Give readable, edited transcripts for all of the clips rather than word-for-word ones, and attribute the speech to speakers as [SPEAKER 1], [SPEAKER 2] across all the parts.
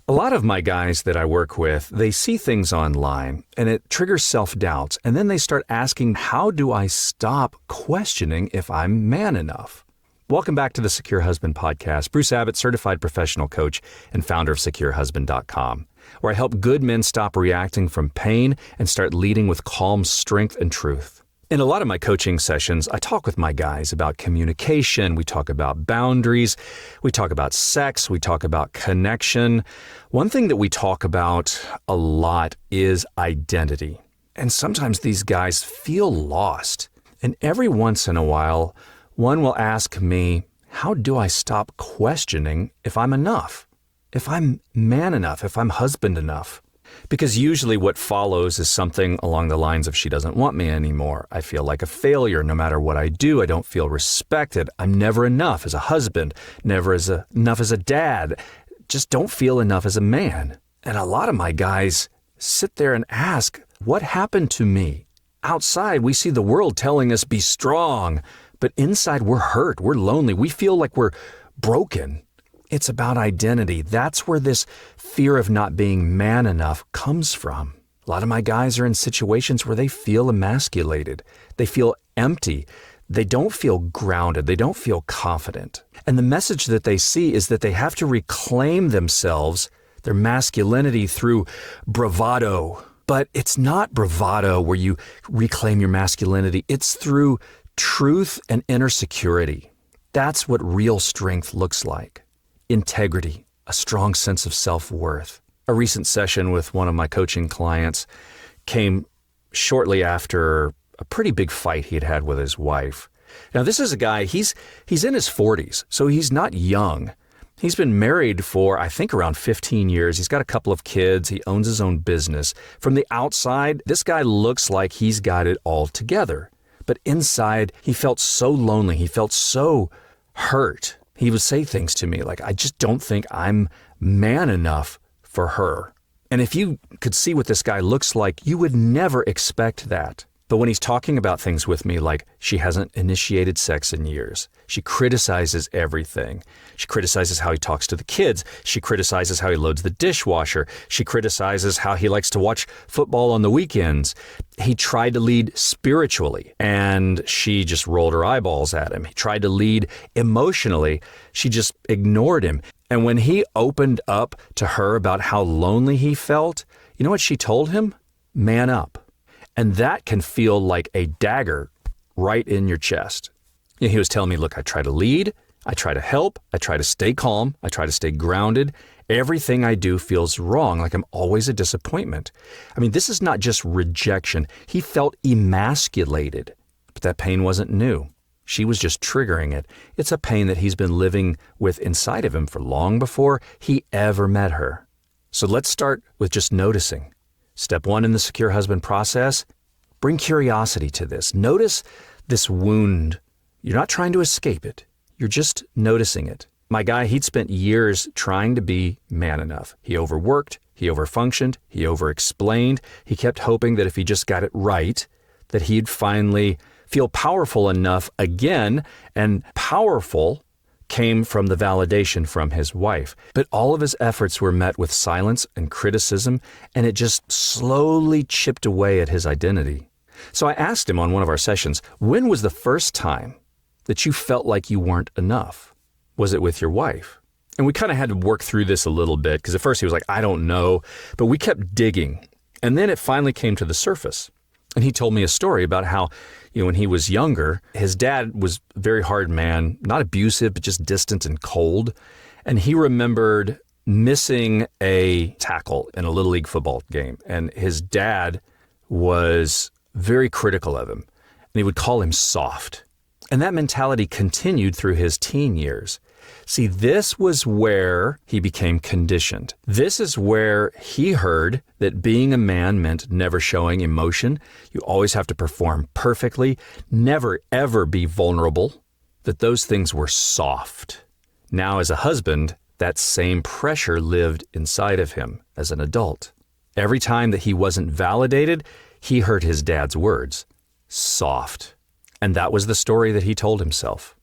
[SPEAKER 1] A lot of my guys that I work with, they see things online and it triggers self-doubts. And then they start asking, how do I stop questioning if I'm man enough? Welcome back to the Secure Husband Podcast. Bruce Abbott, certified professional coach and founder of SecureHusband.com, where I help good men stop reacting from pain and start leading with calm strength and truth. In a lot of my coaching sessions, I talk with my guys about communication. We talk about boundaries. We talk about sex. We talk about connection. One thing that we talk about a lot is identity. And sometimes these guys feel lost. And every once in a while, one will ask me, how do I stop questioning if I'm enough? If I'm man enough? If I'm husband enough? Because usually what follows is something along the lines of, she doesn't want me anymore. I feel like a failure. No matter what I do, I don't feel respected. I'm never enough as a husband, never enough as a dad. Just don't feel enough as a man. And a lot of my guys sit there and ask, what happened to me? Outside, we see the world telling us be strong, but inside we're hurt, we're lonely, we feel like we're broken. It's about identity. That's where this fear of not being man enough comes from. A lot of my guys are in situations where they feel emasculated. They feel empty. They don't feel grounded. They don't feel confident. And the message that they see is that they have to reclaim themselves, their masculinity, through bravado. But it's not bravado where you reclaim your masculinity. It's through truth and inner security. That's what real strength looks like. Integrity, a strong sense of self-worth. A recent session with one of my coaching clients came shortly after a pretty big fight he'd had with his wife. Now, this is a guy, he's in his 40s, so he's not young. He's been married for, I think, around 15 years. He's got a couple of kids. He owns his own business. From the outside, this guy looks like he's got it all together. But inside, he felt so lonely. He felt so hurt. He would say things to me like, I just don't think I'm man enough for her. And if you could see what this guy looks like, you would never expect that. But when he's talking about things with me, like she hasn't initiated sex in years, she criticizes everything. She criticizes how he talks to the kids. She criticizes how he loads the dishwasher. She criticizes how he likes to watch football on the weekends. He tried to lead spiritually, and she just rolled her eyeballs at him. He tried to lead emotionally. She just ignored him. And when he opened up to her about how lonely he felt, you know what she told him? Man up. And that can feel like a dagger right in your chest. And he was telling me, look, I try to lead, I try to help, I try to stay calm, I try to stay grounded. Everything I do feels wrong, like I'm always a disappointment. I mean, this is not just rejection. He felt emasculated, but that pain wasn't new. She was just triggering it. It's a pain that he's been living with inside of him for long before he ever met her. So let's start with just noticing. Step 1 in the Secure Husband process, bring curiosity to this. Notice this wound. You're not trying to escape it. You're just noticing it. My guy, he'd spent years trying to be man enough. He overworked, he overfunctioned, he overexplained. He kept hoping that if he just got it right, that he'd finally feel powerful enough again, and powerful came from the validation from his wife. But all of his efforts were met with silence and criticism, and it just slowly chipped away at his identity. So I asked him on one of our sessions, when was the first time that you felt like you weren't enough? Was it with your wife? And we kind of had to work through this a little bit, because at first he was like, I don't know. But we kept digging. And then it finally came to the surface. And he told me a story about how, when he was younger, his dad was a very hard man, not abusive, but just distant and cold. And he remembered missing a tackle in a Little League football game. And his dad was very critical of him. And he would call him soft. And that mentality continued through his teen years. See, this was where he became conditioned. This is where he heard that being a man meant never showing emotion. You always have to perform perfectly, never ever be vulnerable, that those things were soft. Now, as a husband, that same pressure lived inside of him as an adult. Every time that he wasn't validated, he heard his dad's words, soft. And that was the story that he told himself.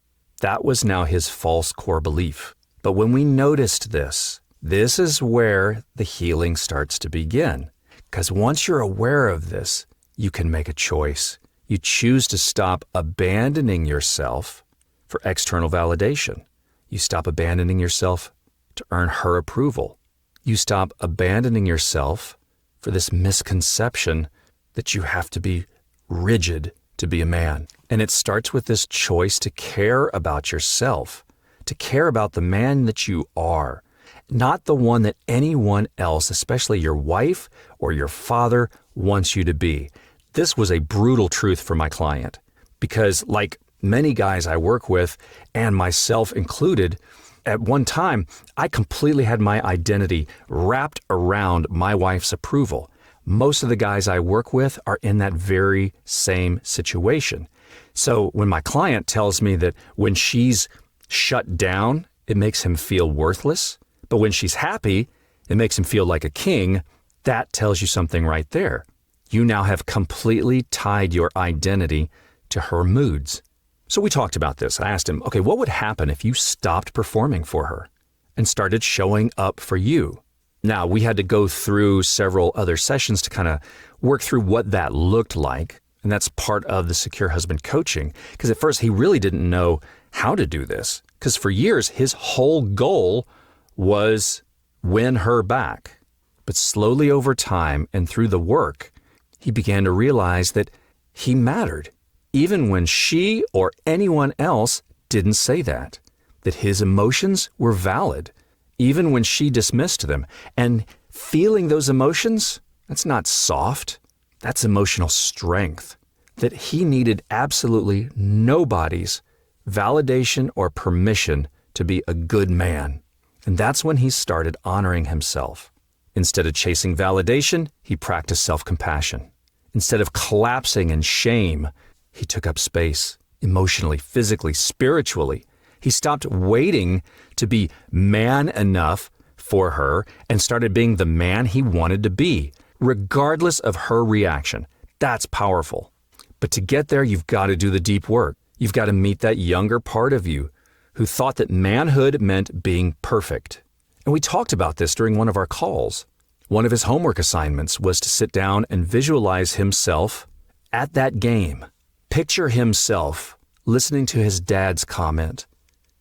[SPEAKER 1] That was now his false core belief. But when we noticed this, This is where the healing starts to begin. Because once you're aware of this, you can make a choice. You choose to stop abandoning yourself for external validation. You stop abandoning yourself to earn her approval. You stop abandoning yourself for this misconception that you have to be rigid to be a man. And it starts with this choice to care about yourself, to care about the man that you are, not the one that anyone else, especially your wife or your father, wants you to be. This was a brutal truth for my client because, like many guys I work with, and myself included, at one time, I completely had my identity wrapped around my wife's approval. Most of the guys I work with are in that very same situation. So when my client tells me that when she's shut down, it makes him feel worthless, but when she's happy, it makes him feel like a king, that tells you something right there. You now have completely tied your identity to her moods. So we talked about this. I asked him, okay, what would happen if you stopped performing for her and started showing up for you? Now, we had to go through several other sessions to kind of work through what that looked like. And that's part of the Secure Husband coaching. Because at first, he really didn't know how to do this. Because for years, his whole goal was win her back. But slowly over time and through the work, he began to realize that he mattered, even when she or anyone else didn't say that his emotions were valid, even when she dismissed them. And feeling those emotions, that's not soft, that's emotional strength, that he needed absolutely nobody's validation or permission to be a good man. And that's when he started honoring himself. Instead of chasing validation, he practiced self-compassion. Instead of collapsing in shame, he took up space emotionally, physically, spiritually. He stopped waiting to be man enough for her and started being the man he wanted to be, regardless of her reaction. That's powerful. But to get there, you've got to do the deep work. You've got to meet that younger part of you who thought that manhood meant being perfect. And we talked about this during one of our calls. One of his homework assignments was to sit down and visualize himself at that game. Picture himself listening to his dad's comment,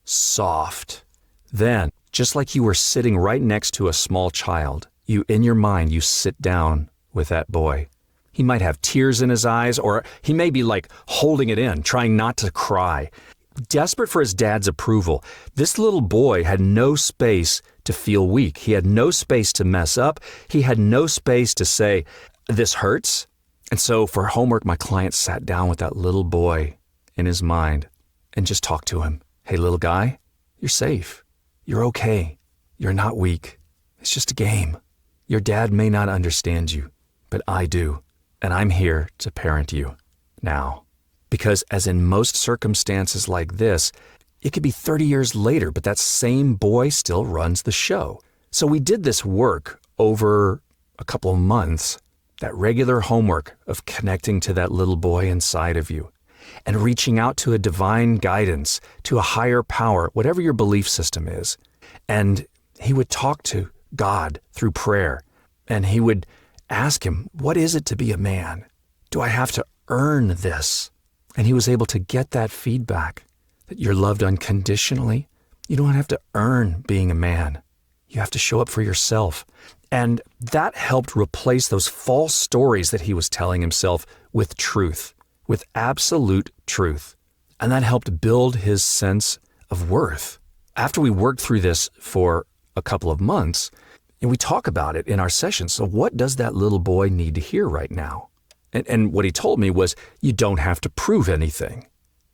[SPEAKER 1] soft. Then, just like you were sitting right next to a small child, in your mind, you sit down with that boy. He might have tears in his eyes, or he may be like holding it in, trying not to cry. Desperate for his dad's approval, this little boy had no space to feel weak. He had no space to mess up. He had no space to say, this hurts. And so for homework, my client sat down with that little boy in his mind and just talked to him. Hey, little guy, you're safe. You're okay. You're not weak. It's just a game. Your dad may not understand you, but I do. And I'm here to parent you now. Because as in most circumstances like this, it could be 30 years later, but that same boy still runs the show. So we did this work over a couple of months, that regular homework of connecting to that little boy inside of you and reaching out to a divine guidance, to a higher power, whatever your belief system is. And he would talk to God through prayer, and he would ask him, what is it to be a man? Do I have to earn this? And he was able to get that feedback that you're loved unconditionally. You don't have to earn being a man. You have to show up for yourself. And that helped replace those false stories that he was telling himself with truth, with absolute truth. And that helped build his sense of worth. After we worked through this for a couple of months, and we talk about it in our sessions. So what does that little boy need to hear right now? And what he told me was, you don't have to prove anything.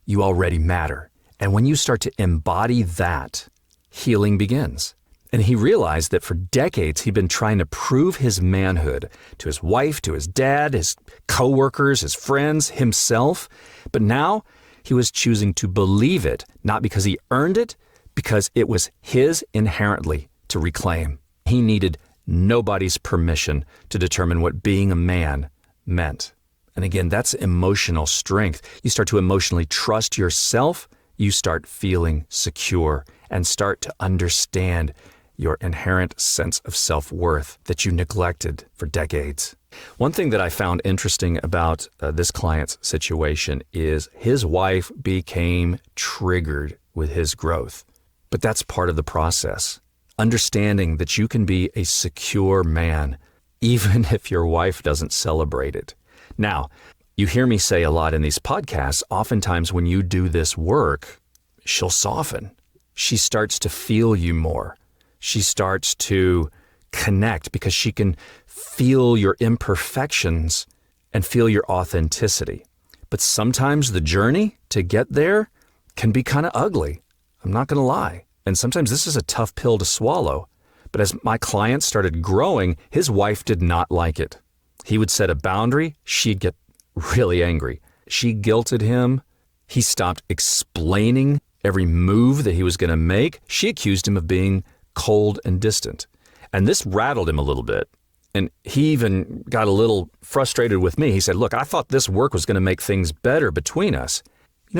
[SPEAKER 1] You already matter. And when you start to embody that, healing begins. And he realized that for decades, he'd been trying to prove his manhood to his wife, to his dad, his coworkers, his friends, himself. But now he was choosing to believe it, not because he earned it, because it was his inherently to reclaim. He needed nobody's permission to determine what being a man meant. And again, that's emotional strength. You start to emotionally trust yourself. You start feeling secure and start to understand your inherent sense of self-worth that you neglected for decades. One thing that I found interesting about this client's situation is his wife became triggered with his growth. But that's part of the process. Understanding that you can be a secure man, even if your wife doesn't celebrate it. Now, you hear me say a lot in these podcasts, oftentimes when you do this work, she'll soften. She starts to feel you more. She starts to connect because she can feel your imperfections and feel your authenticity. But sometimes the journey to get there can be kind of ugly. I'm not going to lie. And sometimes this is a tough pill to swallow. But as my client started growing, his wife did not like it. He would set a boundary. She'd get really angry. She guilted him. He stopped explaining every move that he was going to make. She accused him of being cold and distant. And this rattled him a little bit. And he even got a little frustrated with me. He said, look, I thought this work was going to make things better between us.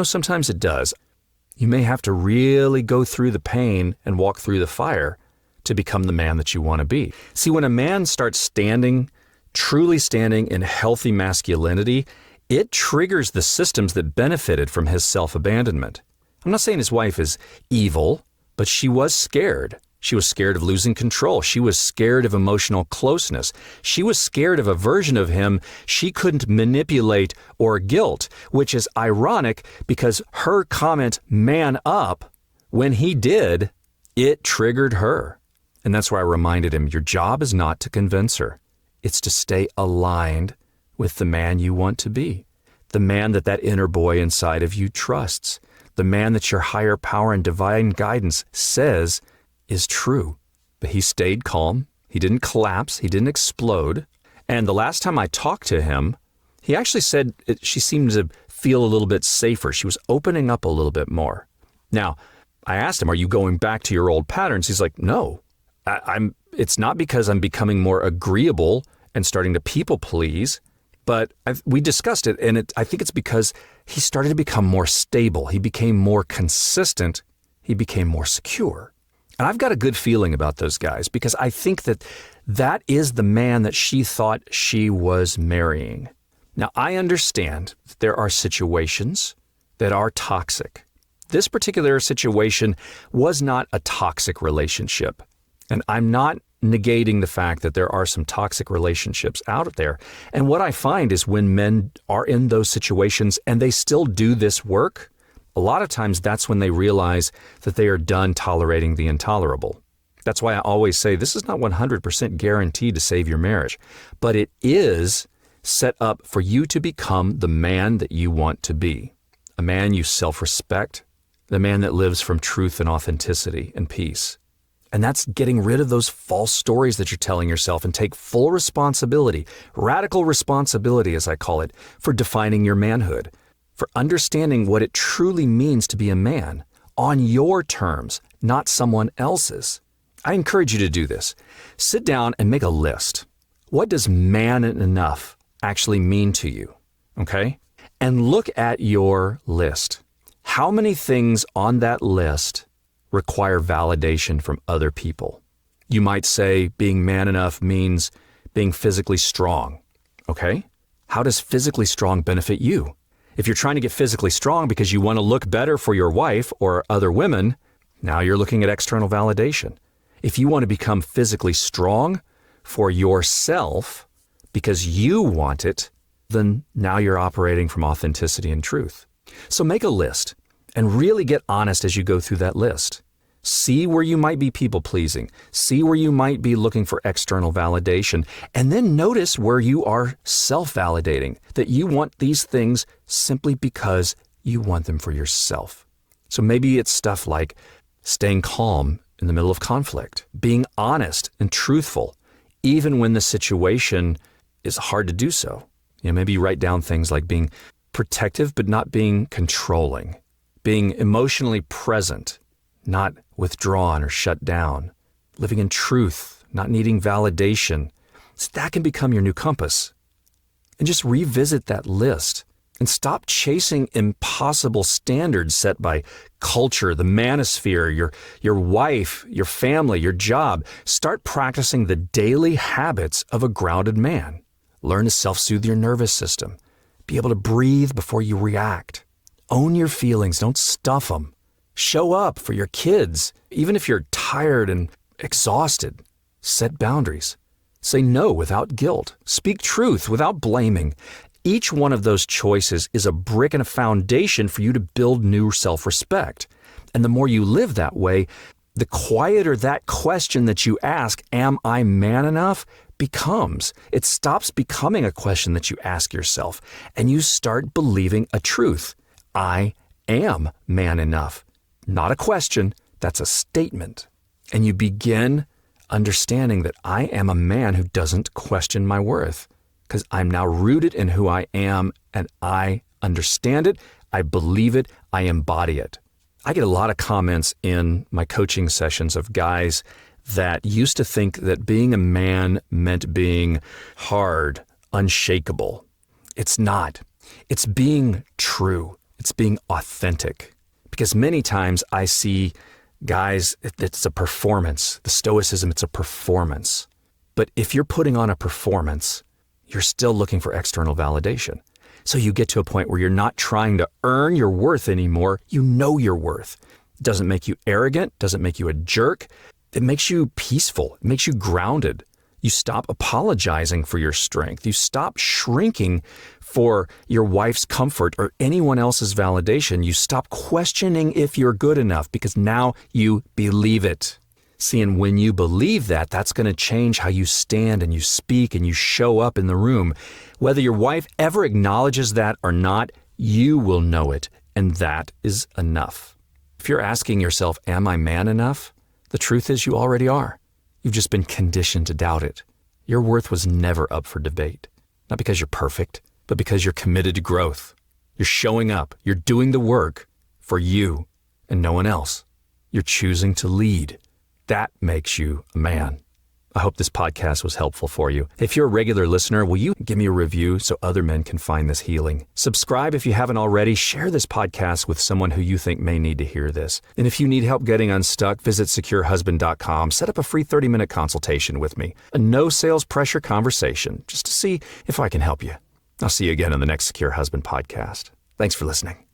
[SPEAKER 1] Sometimes it does. You may have to really go through the pain and walk through the fire to become the man that you want to be. See, when a man starts truly standing in healthy masculinity, it triggers the systems that benefited from his self-abandonment. I'm not saying his wife is evil, but she was scared. She was scared of losing control. She was scared of emotional closeness. She was scared of a version of him she couldn't manipulate or guilt, which is ironic because her comment, man up, when he did, it triggered her. And that's why I reminded him, your job is not to convince her. It's to stay aligned with the man you want to be, the man that inner boy inside of you trusts, the man that your higher power and divine guidance says is true. But he stayed calm. He didn't collapse. He didn't explode. And the last time I talked to him, he actually said she seemed to feel a little bit safer. She was opening up a little bit more. Now, I asked him, are you going back to your old patterns? He's like, no, it's not because I'm becoming more agreeable and starting to people please, but we discussed it. And I think it's because he started to become more stable. He became more consistent. He became more secure. And I've got a good feeling about those guys because I think that is the man that she thought she was marrying. Now, I understand that there are situations that are toxic. This particular situation was not a toxic relationship. And I'm not negating the fact that there are some toxic relationships out there. And what I find is when men are in those situations and they still do this work, a lot of times that's when they realize that they are done tolerating the intolerable. That's why I always say this is not 100% guaranteed to save your marriage, but it is set up for you to become the man that you want to be, a man you self-respect, the man that lives from truth and authenticity and peace. And that's getting rid of those false stories that you're telling yourself and take full responsibility, radical responsibility, as I call it, for defining your manhood, for understanding what it truly means to be a man on your terms, not someone else's. I encourage you to do this. Sit down and make a list. What does man enough actually mean to you? Okay? And look at your list. How many things on that list require validation from other people? You might say being man enough means being physically strong. Okay? How does physically strong benefit you? If you're trying to get physically strong because you want to look better for your wife or other women, now you're looking at external validation. If you want to become physically strong for yourself because you want it, then now you're operating from authenticity and truth. So make a list and really get honest as you go through that list. See where you might be people-pleasing. See where you might be looking for external validation. And then notice where you are self-validating, that you want these things simply because you want them for yourself. So maybe it's stuff like staying calm in the middle of conflict, being honest and truthful, even when the situation is hard to do so. Maybe you write down things like being protective but not being controlling, being emotionally present, not withdrawn or shut down, living in truth, not needing validation. So that can become your new compass. And just revisit that list And stop chasing impossible standards set by culture, the manosphere, your wife, your family, your job. Start practicing the daily habits of a grounded man. Learn to self-soothe your nervous system. Be able to breathe before you react. Own your feelings. Don't stuff them. Show up for your kids, even if you're tired and exhausted. Set boundaries. Say no without guilt. Speak truth without blaming. Each one of those choices is a brick and a foundation for you to build new self-respect. And the more you live that way, the quieter that question that you ask, am I man enough, becomes. It stops becoming a question that you ask yourself, and you start believing a truth. I am man enough. Not a question, that's a statement. And you begin understanding that I am a man who doesn't question my worth, because I'm now rooted in who I am, and I understand it, I believe it, I embody it. I get a lot of comments in my coaching sessions of guys that used to think that being a man meant being hard, unshakable. It's not. It's being true. It's being authentic. Because many times I see guys, it's a performance. The stoicism, it's a performance. But if you're putting on a performance, you're still looking for external validation. So you get to a point where you're not trying to earn your worth anymore. You know your worth. It doesn't make you arrogant, doesn't make you a jerk. It makes you peaceful. It makes you grounded. You stop apologizing for your strength. You stop shrinking for your wife's comfort or anyone else's validation. You stop questioning if you're good enough because now you believe it. See, and when you believe that, that's going to change how you stand and you speak and you show up in the room. Whether your wife ever acknowledges that or not, you will know it, and that is enough. If you're asking yourself, am I man enough? The truth is you already are. You've just been conditioned to doubt it. Your worth was never up for debate. Not because you're perfect, but because you're committed to growth. You're showing up. You're doing the work for you and no one else. You're choosing to lead. That makes you a man. I hope this podcast was helpful for you. If you're a regular listener, will you give me a review so other men can find this healing? Subscribe if you haven't already. Share this podcast with someone who you think may need to hear this. And if you need help getting unstuck, visit securehusband.com. Set up a free 30-minute consultation with me. A no sales pressure conversation just to see if I can help you. I'll see you again on the next Secure Husband podcast. Thanks for listening.